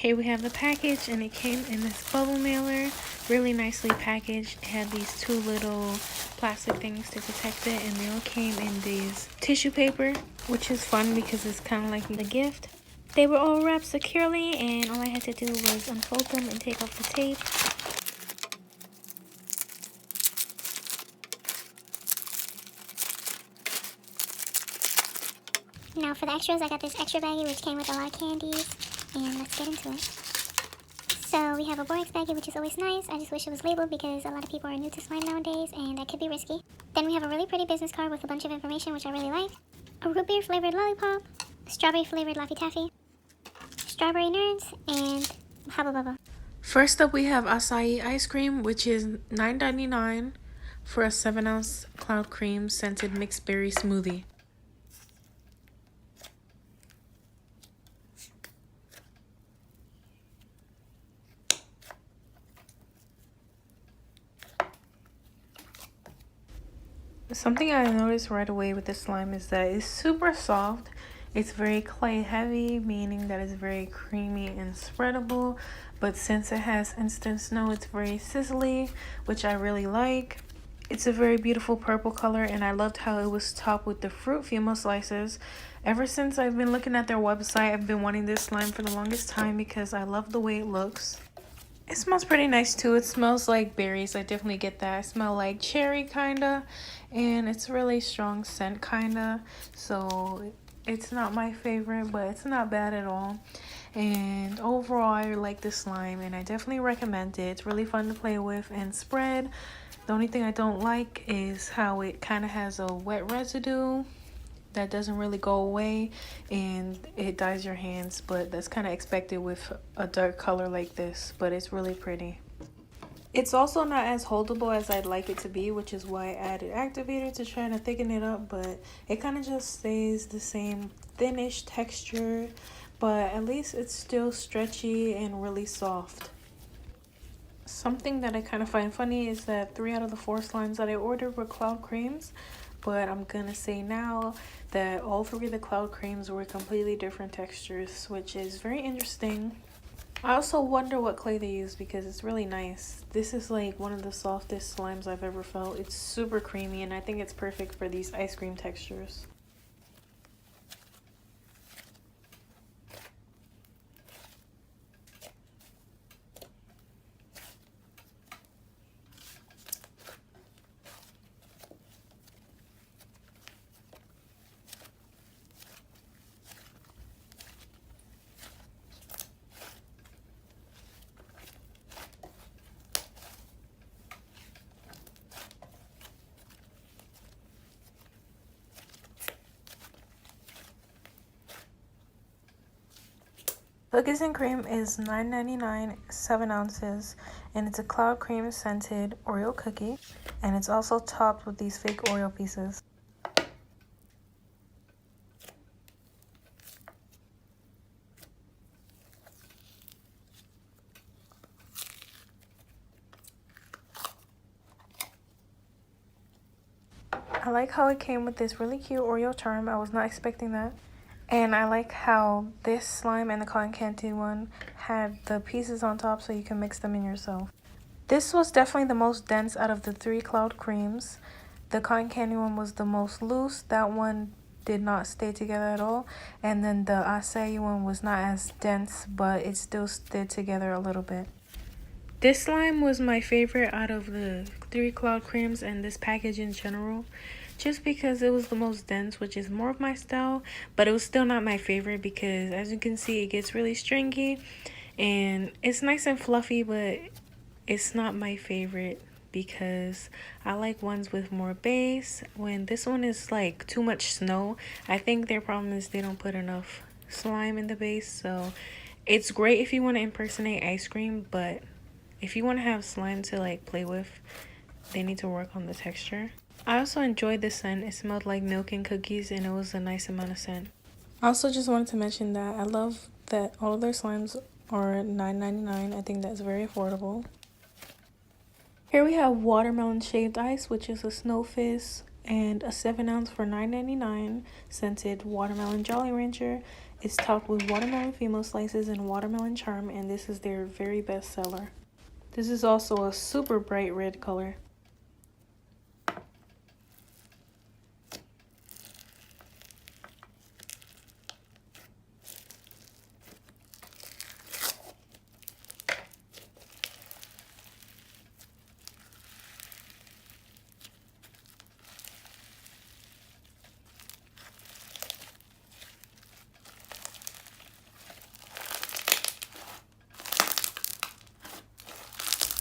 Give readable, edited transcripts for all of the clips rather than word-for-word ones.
Here we have the package, and it came in this bubble mailer, really nicely packaged. It had these two little plastic things to protect it, and they all came in these tissue paper, which is fun because it's kind of like a gift. They were all wrapped securely, and all I had to do was unfold them and take off the tape. Now for the extras, I got this extra baggie which came with a lot of candies, and let's get into it. So we have a borax baggie, which is always nice. I just wish it was labeled because a lot of people are new to slime nowadays and that could be risky. Then we have a really pretty business card with a bunch of information which I really like. A root beer flavored lollipop, strawberry flavored Laffy Taffy, strawberry nerds, and Hubba Bubba. First up, we have Asai Ice Cream, which is $9.99 for a 7-ounce cloud cream scented mixed berry smoothie. Something I noticed right away with this slime is that it's super soft. It's very clay heavy, meaning that it's very creamy and spreadable. But since it has instant snow, it's very sizzly, which I really like. It's a very beautiful purple color, and I loved how it was topped with the fruit fumo slices. Ever since I've been looking at their website, I've been wanting this slime for the longest time because I love the way it looks. It smells pretty nice too. It smells like berries. I definitely get that. I smell like cherry kinda, and it's really strong scent kinda. So it's not my favorite, but it's not bad at all. And overall, I like this slime, and I definitely recommend it. It's really fun to play with and spread. The only thing I don't like is how it kind of has a wet residue that doesn't really go away, and it dyes your hands, but that's kind of expected with a dark color like this, but it's really pretty. It's also not as holdable as I'd like it to be, which is why I added activator to try to thicken it up, but it kind of just stays the same thinnish texture, but at least it's still stretchy and really soft. Something that I kind of find funny is that 3 out of the 4 slimes that I ordered were cloud creams, but I'm gonna say now that all 3 of the cloud creams were completely different textures, which is very interesting. I also wonder what clay they use because it's really nice. This is like one of the softest slimes I've ever felt. It's super creamy, and I think it's perfect for these ice cream textures. Cookies and cream is $9.99, 7 ounces, and it's a cloud cream scented Oreo cookie, and it's also topped with these fake Oreo pieces. I like how it came with this really cute Oreo charm. I was not expecting that. And I like how this slime and the cotton candy one had the pieces on top so you can mix them in yourself. This was definitely the most dense out of the 3 cloud creams. The cotton candy one was the most loose. That one did not stay together at all. And then the acai one was not as dense, but it still stayed together a little bit. This slime was my favorite out of the 3 cloud creams and this package in general, just because it was the most dense, which is more of my style, but it was still not my favorite because, as you can see, it gets really stringy and it's nice and fluffy, but it's not my favorite because I like ones with more base. When this one is like too much snow, I think their problem is they don't put enough slime in the base. So it's great if you want to impersonate ice cream, but if you want to have slime to like play with, they need to work on the texture. I also enjoyed the scent. It smelled like milk and cookies, and it was a nice amount of scent. I also just wanted to mention that I love that all of their slimes are $9.99. I think that's very affordable. Here we have watermelon shaved ice, which is a snow fizz, and a 7 ounce for $9.99, scented watermelon Jolly Rancher, It's topped with watermelon female slices and watermelon charm, and this is their very best seller. This is also a super bright red color.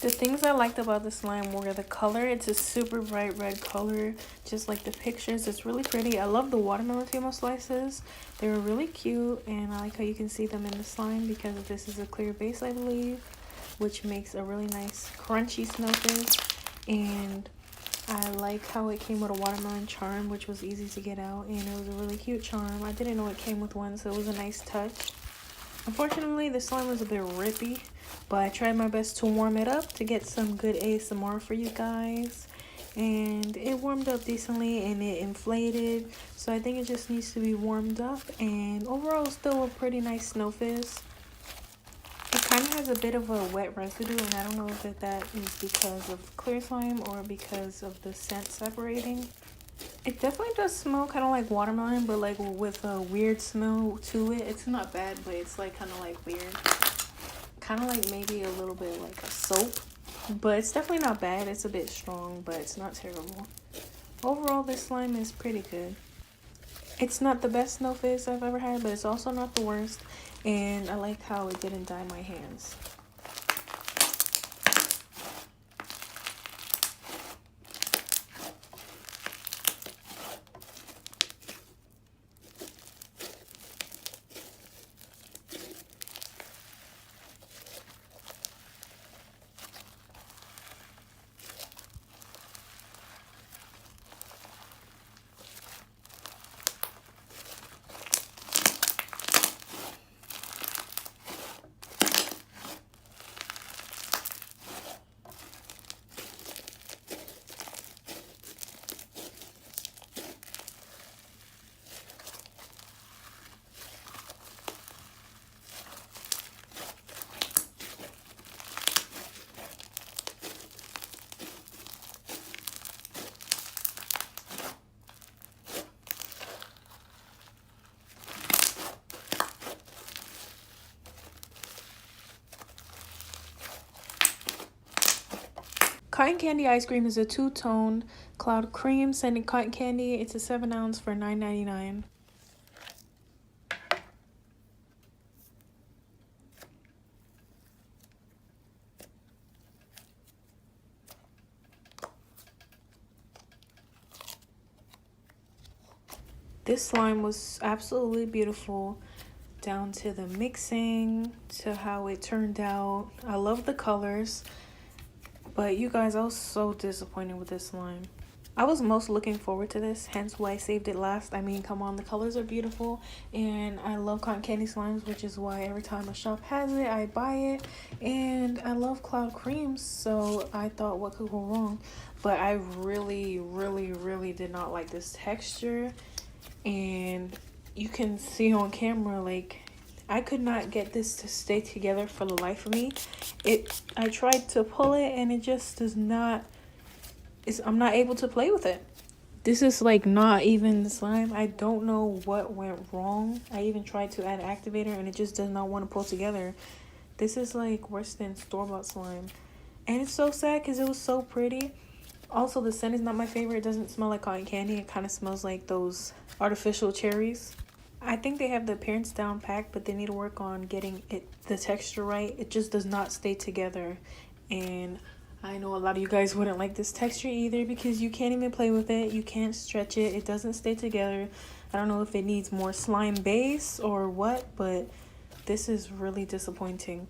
The things I liked about the slime were the color. It's a super bright red color, just like the pictures. It's really pretty. I love the watermelon female slices. They were really cute, and I like how you can see them in the slime because this is a clear base, I believe, which makes a really nice crunchy smell fizz. And I like how it came with a watermelon charm, which was easy to get out, and it was a really cute charm. I didn't know it came with one, so it was a nice touch. Unfortunately, the slime was a bit rippy, but I tried my best to warm it up to get some good ASMR for you guys. And it warmed up decently and it inflated, so I think it just needs to be warmed up. And overall, still a pretty nice snow fizz. It kind of has a bit of a wet residue, and I don't know if that is because of clear slime or because of the scent separating. It definitely does smell kind of like watermelon, but like with a weird smell to it. It's not bad, but it's like kind of like weird. Kind of like maybe a little bit like a soap, but it's definitely not bad. It's a bit strong, but it's not terrible. Overall, this slime is pretty good. It's not the best snow fizz I've ever had, but it's also not the worst. And I like how it didn't dye my hands. Cotton candy ice cream is a two-tone cloud cream scented cotton candy. It's a 7 ounce for $9.99. This slime was absolutely beautiful, down to the mixing, to how it turned out. I love the colors. But you guys, I was so disappointed with this slime. I was most looking forward to this, hence why I saved it last. I mean, come on, the colors are beautiful, and I love cotton candy slimes, which is why every time a shop has it, I buy it. And I love cloud creams, so I thought, what could go wrong? But I really, really, really did not like this texture. And you can see on camera, like, I could not get this to stay together for the life of me. I tried to pull it and it just does not, I'm not able to play with it. This is like not even the slime. I don't know what went wrong. I even tried to add activator and it just does not want to pull together. This is like worse than store-bought slime. And it's so sad because it was so pretty. Also, the scent is not my favorite. It doesn't smell like cotton candy. It kind of smells like those artificial cherries. I think they have the appearance down packed, but they need to work on getting the texture right. It just does not stay together. And I know a lot of you guys wouldn't like this texture either because you can't even play with it. You can't stretch it. It doesn't stay together. I don't know if it needs more slime base or what, but this is really disappointing.